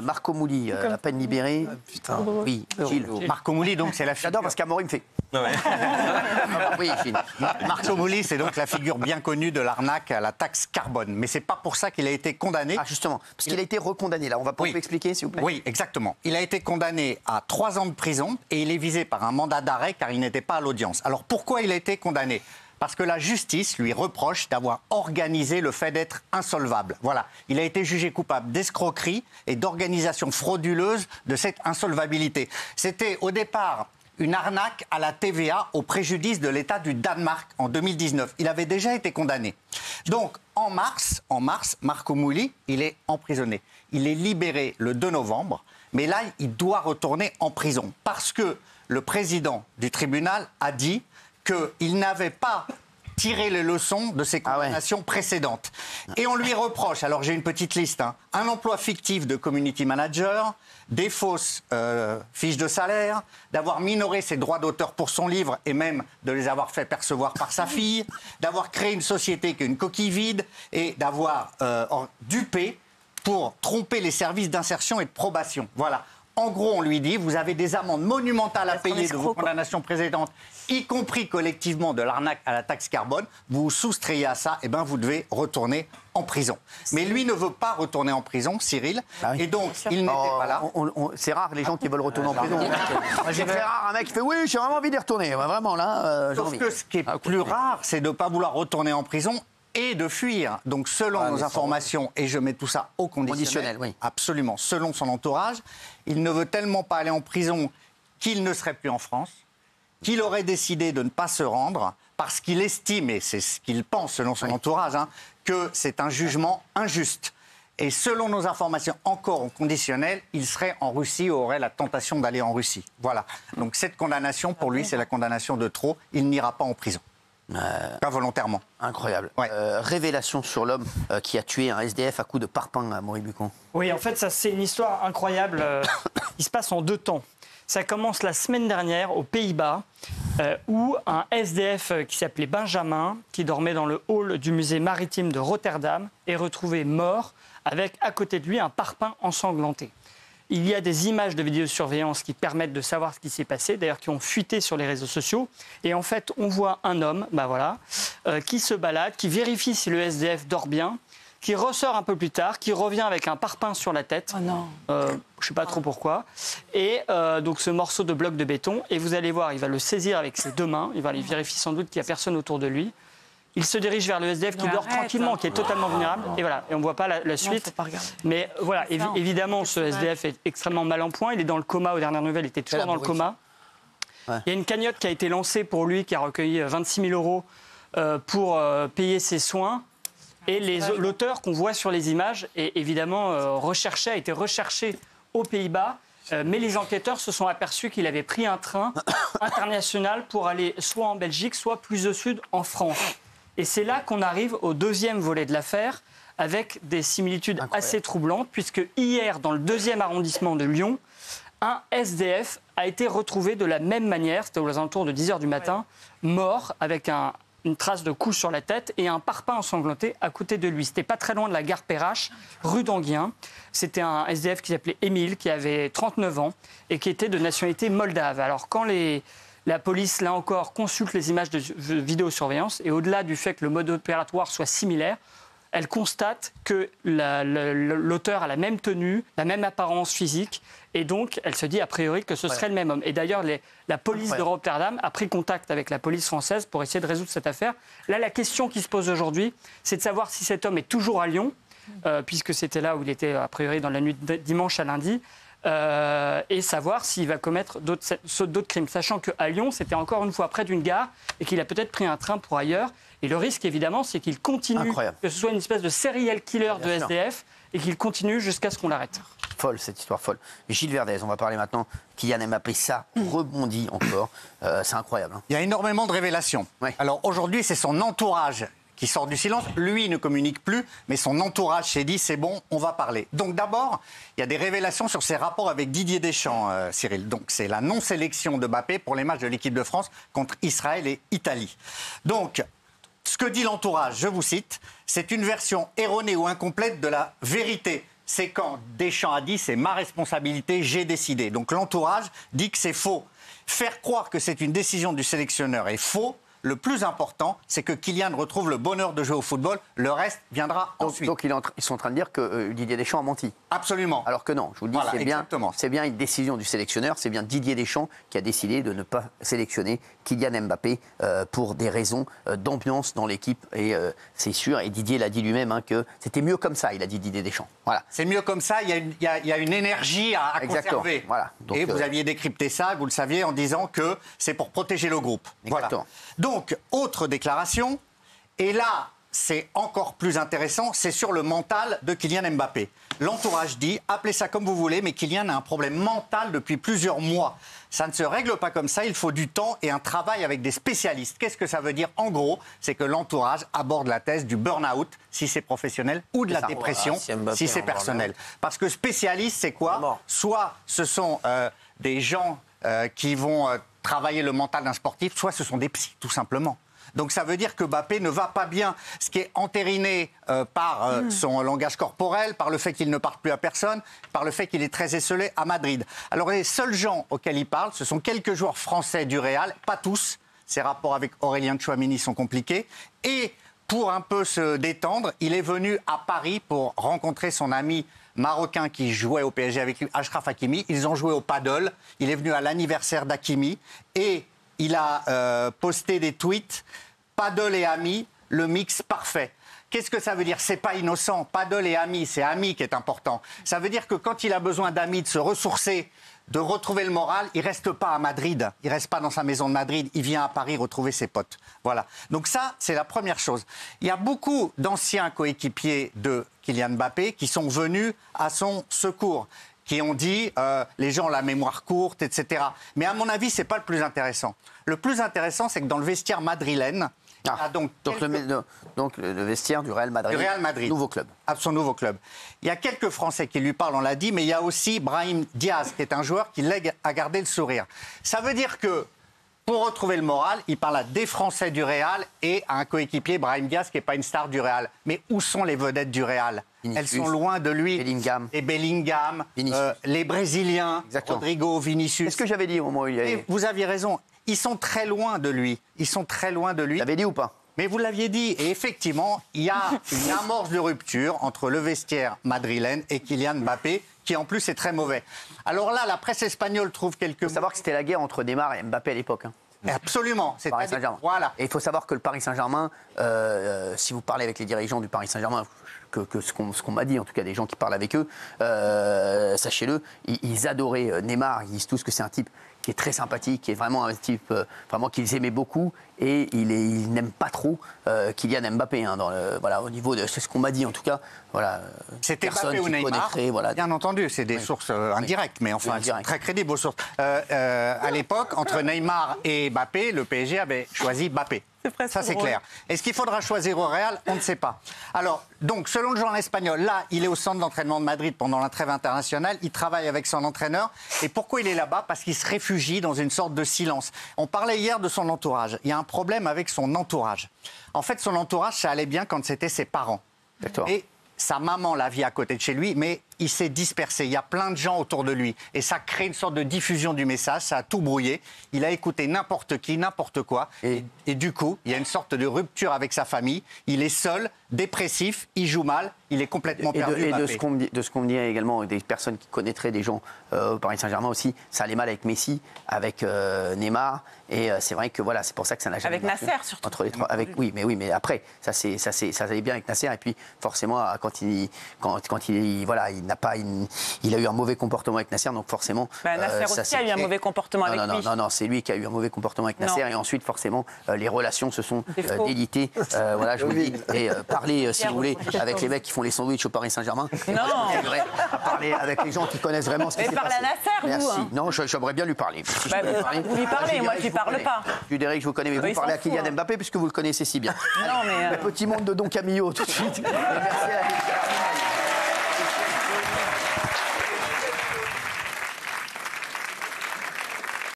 Marco Mouli, à peine libéré. Putain. Oui, Gilles. Marco Mouli, donc c'est la figure... J'adore parce qu'Amaury me fait. Ouais. Oui, Gilles. Marco Mouli, c'est donc la figure bien connue de l'arnaque à la taxe carbone. Mais c'est pas pour ça qu'il a été condamné. Ah, justement, parce qu'il a été recondamné. Là, on va pas vous expliquer, s'il vous plaît. Oui, exactement. Il a été condamné à 3 ans de prison et il est visé par un mandat d'arrêt car il n'était pas à l'audience. Alors pourquoi il a été condamné ? Parce que la justice lui reproche d'avoir organisé le fait d'être insolvable. Voilà, il a été jugé coupable d'escroquerie et d'organisation frauduleuse de cette insolvabilité. C'était au départ une arnaque à la TVA au préjudice de l'État du Danemark en 2019. Il avait déjà été condamné. Donc, en mars, Marco Mouli, il est emprisonné. Il est libéré le 2 novembre, mais là, il doit retourner en prison parce que le président du tribunal a dit qu'il n'avait pas tiré les leçons de ses condamnations précédentes. Et on lui reproche, alors j'ai une petite liste, un emploi fictif de community manager, des fausses fiches de salaire, d'avoir minoré ses droits d'auteur pour son livre et même de les avoir fait percevoir par sa fille, d'avoir créé une société qui est une coquille vide et d'avoir dupé pour tromper les services d'insertion et de probation. Voilà. En gros, on lui dit, vous avez des amendes monumentales à payer de vos condamnations précédentes, y compris collectivement de l'arnaque à la taxe carbone. Vous vous soustrayez à ça, et bien vous devez retourner en prison. Mais lui ne veut pas retourner en prison, Cyril, et donc il n'était pas là. C'est rare les gens qui veulent retourner en prison. C'est très rare un mec qui fait oui, j'ai vraiment envie d'y retourner. Vraiment là, j'ai Sauf envie. que ce qui est plus rare, c'est de ne pas vouloir retourner en prison et de fuir. Donc selon nos informations, et je mets tout ça au conditionnel, oui. Absolument, selon son entourage, il ne veut tellement pas aller en prison qu'il ne serait plus en France, qu'il aurait décidé de ne pas se rendre parce qu'il estime, et c'est ce qu'il pense selon son entourage, que c'est un jugement injuste. Et selon nos informations, encore au conditionnel, il serait en Russie ou aurait la tentation d'aller en Russie. Voilà. Donc cette condamnation, pour lui, c'est la condamnation de trop. Il n'ira pas en prison. Pas volontairement. Incroyable. Ouais. Révélation sur l'homme qui a tué un SDF à coups de parpaing à Moribucon. Oui, en fait, ça c'est une histoire incroyable. Il se passe en 2 temps. Ça commence la semaine dernière aux Pays-Bas, où un SDF qui s'appelait Benjamin, qui dormait dans le hall du musée maritime de Rotterdam, est retrouvé mort avec à côté de lui un parpaing ensanglanté. Il y a des images de vidéosurveillance qui permettent de savoir ce qui s'est passé, d'ailleurs qui ont fuité sur les réseaux sociaux. Et en fait, on voit un homme, qui se balade, qui vérifie si le SDF dort bien, qui ressort un peu plus tard, qui revient avec un parpaing sur la tête. Oh non. Je ne sais pas trop pourquoi. Et donc ce morceau de bloc de béton, et vous allez voir, il va le saisir avec ses 2 mains, il va aller vérifier sans doute qu'il n'y a personne autour de lui. Il se dirige vers le SDF qui dort tranquillement, qui est totalement vulnérable. Et voilà, et on ne voit pas la suite. Non, mais voilà, évidemment, ce SDF est extrêmement mal en point. Il est dans le coma, aux dernières nouvelles, il était toujours dans le coma. Ouais. Il y a une cagnotte qui a été lancée pour lui, qui a recueilli 26 000 € pour payer ses soins. Et l'auteur qu'on voit sur les images est évidemment a été recherché aux Pays-Bas. Mais les enquêteurs se sont aperçus qu'il avait pris un train international pour aller soit en Belgique, soit plus au sud, en France. Et c'est là qu'on arrive au 2e volet de l'affaire, avec des similitudes assez troublantes, puisque hier, dans le 2e arrondissement de Lyon, un SDF a été retrouvé de la même manière, c'était aux alentours de 10h du matin, mort, avec une trace de coup sur la tête et un parpaing ensanglanté à côté de lui. C'était pas très loin de la gare Perrache, rue d'Anguien. C'était un SDF qui s'appelait Émile, qui avait 39 ans et qui était de nationalité moldave. Alors quand la police, là encore, consulte les images de vidéosurveillance et au-delà du fait que le mode opératoire soit similaire, elle constate que l'auteur a la même tenue, la même apparence physique et donc elle se dit a priori que ce serait le même homme. Et d'ailleurs, la police de Rotterdam a pris contact avec la police française pour essayer de résoudre cette affaire. Là, la question qui se pose aujourd'hui, c'est de savoir si cet homme est toujours à Lyon, puisque c'était là où il était a priori dans la nuit de dimanche à lundi. Et savoir s'il va commettre d'autres crimes, sachant qu'à Lyon, c'était encore une fois près d'une gare et qu'il a peut-être pris un train pour ailleurs. Et le risque, évidemment, c'est qu'il continue, que ce soit une espèce de serial killer de SDF et qu'il continue jusqu'à ce qu'on l'arrête. Folle, cette histoire folle. Gilles Verdez, on va parler maintenant. Kylian Mbappé, ça rebondit encore. C'est incroyable. Hein. Il y a énormément de révélations. Ouais. Alors aujourd'hui, c'est son entourage qui sort du silence. Lui, il ne communique plus, mais son entourage s'est dit, c'est bon, on va parler. Donc d'abord, il y a des révélations sur ses rapports avec Didier Deschamps, Cyril. Donc c'est la non-sélection de Mbappé pour les matchs de l'équipe de France contre Israël et Italie. Donc, ce que dit l'entourage, je vous cite, c'est une version erronée ou incomplète de la vérité c'est quand Deschamps a dit c'est ma responsabilité, j'ai décidé. Donc l'entourage dit que c'est faux. Faire croire que c'est une décision du sélectionneur est faux. Le plus important, c'est que Kylian retrouve le bonheur de jouer au football. Le reste viendra ensuite. Donc ils sont en train de dire que Didier Deschamps a menti. Absolument. Alors que non, je vous le dis, voilà, c'est bien une décision du sélectionneur. C'est bien Didier Deschamps qui a décidé de ne pas sélectionner Kylian Mbappé pour des raisons d'ambiance dans l'équipe. Et c'est sûr, et Didier l'a dit lui-même, que c'était mieux comme ça, il a dit Didier Deschamps. Voilà. C'est mieux comme ça, il y a une énergie à conserver. Voilà. Donc, et vous aviez décrypté ça, vous le saviez, en disant que c'est pour protéger le groupe. Exactement. Voilà. Donc, autre déclaration, et là, c'est encore plus intéressant, c'est sur le mental de Kylian Mbappé. L'entourage dit, appelez ça comme vous voulez, mais Kylian a un problème mental depuis plusieurs mois. Ça ne se règle pas comme ça, il faut du temps et un travail avec des spécialistes. Qu'est-ce que ça veut dire? En gros, c'est que l'entourage aborde la thèse du burn-out, si c'est professionnel, ou de la dépression, si c'est personnel. Parce que spécialiste, c'est quoi? Soit ce sont des gens qui vont travailler le mental d'un sportif, soit ce sont des psys, tout simplement. Donc ça veut dire que Mbappé ne va pas bien, ce qui est entériné par son langage corporel, par le fait qu'il ne parle plus à personne, par le fait qu'il est très esseulé à Madrid. Alors les seuls gens auxquels il parle, ce sont quelques joueurs français du Real, pas tous. Ses rapports avec Aurélien Tchouaméni sont compliqués. Et pour un peu se détendre, il est venu à Paris pour rencontrer son ami marocain qui jouait au PSG avec lui, Achraf Hakimi. Ils ont joué au paddle. Il est venu à l'anniversaire d'Hakimi et il a posté des tweets. Paddle et amis, le mix parfait. Qu'est-ce que ça veut dire? C'est pas innocent. Paddle et amis, c'est ami qui est important. Ça veut dire que quand il a besoin d'amis, de se ressourcer, de retrouver le moral, il reste pas à Madrid. Il reste pas dans sa maison de Madrid. Il vient à Paris retrouver ses potes. Voilà. Donc ça, c'est la première chose. Il y a beaucoup d'anciens coéquipiers de Kylian Mbappé qui sont venus à son secours, qui ont dit les gens ont la mémoire courte, etc. Mais à mon avis, c'est pas le plus intéressant. Le plus intéressant, c'est que dans le vestiaire madrilène, donc le vestiaire du Real Madrid. Du Real Madrid. Nouveau club. À son nouveau club. Il y a quelques Français qui lui parlent, on l'a dit, mais il y a aussi Brahim Diaz, qui est un joueur qui lègue à garder le sourire. Ça veut dire que, pour retrouver le moral, il parle à des Français du Real et à un coéquipier, Brahim Diaz, qui n'est pas une star du Real. Mais où sont les vedettes du Real? Elles sont loin de lui. Bellingham. Et Bellingham, les Brésiliens, exactement. Rodrigo, Vinicius. C'est ce que j'avais dit au moment où il y avait... Et vous aviez raison. Ils sont très loin de lui. Ils sont très loin de lui. Vous l'avez dit ou pas? Mais vous l'aviez dit. Et effectivement, il y a une amorce de rupture entre le vestiaire madrilène et Kylian Mbappé, qui en plus est très mauvais. Alors là, la presse espagnole trouve quelques... Il faut savoir que c'était la guerre entre Neymar et Mbappé à l'époque. Absolument. C'est Paris Saint-Germain. Voilà. Et il faut savoir que le Paris Saint-Germain, si vous parlez avec les dirigeants du Paris Saint-Germain, que ce qu'on m'a dit, en tout cas des gens qui parlent avec eux, sachez-le, ils adoraient Neymar. Ils disent tous que c'est un type qui est très sympathique, qui est vraiment un type vraiment qu'ils aimaient beaucoup, et ils n'aiment pas trop Kylian Mbappé. Voilà, au niveau de c'est ce qu'on m'a dit en tout cas. Voilà, c'était Mbappé ou Neymar. Voilà. Bien entendu, c'est des sources indirectes, mais enfin très crédibles aux sources. À l'époque, entre Neymar et Mbappé, le PSG avait choisi Mbappé. Ça, c'est clair. Est-ce qu'il faudra choisir au Real? On ne sait pas. Alors, donc, selon le journal espagnol, là, il est au centre d'entraînement de Madrid pendant la trêve internationale. Il travaille avec son entraîneur. Et pourquoi il est là-bas? Parce qu'il se réfugie dans une sorte de silence. On parlait hier de son entourage. Il y a un problème avec son entourage. En fait, son entourage, ça allait bien quand c'était ses parents. Et sa maman la vit à côté de chez lui, mais il s'est dispersé. Il y a plein de gens autour de lui. Et ça crée une sorte de diffusion du message. Ça a tout brouillé. Il a écouté n'importe qui, n'importe quoi. Et du coup, il y a une sorte de rupture avec sa famille. Il est seul, dépressif, il joue mal. Il est complètement perdu. Et de ce qu'on me dit également, des personnes qui connaîtraient des gens au Paris Saint-Germain aussi, ça allait mal avec Messi, avec Neymar. Et c'est vrai que voilà, c'est pour ça que ça n'a jamais avec Nasser surtout. Entre les trois, mais après, ça allait bien avec Nasser. Et puis forcément, quand il a eu un mauvais comportement avec Nasser, donc forcément. Nasser aussi a eu un mauvais comportement avec lui. Non, c'est lui qui a eu un mauvais comportement avec Nasser. Et ensuite, forcément, les relations se sont délitées. Voilà, je vous le dis. Et parler, si vous voulez, avec les mecs qui font les sandwichs au Paris Saint-Germain. Non. À parler avec les gens qui connaissent vraiment ce qui s'est passé. Mais parlez à Nasser, vous. Non, j'aimerais bien lui parler. Vous lui parlez, moi je lui parle pas. Derek, je vous connais, mais vous parlez à Kylian Mbappé puisque vous le connaissez si bien. Non, mais petit monde de Don Camillo tout de suite. Merci à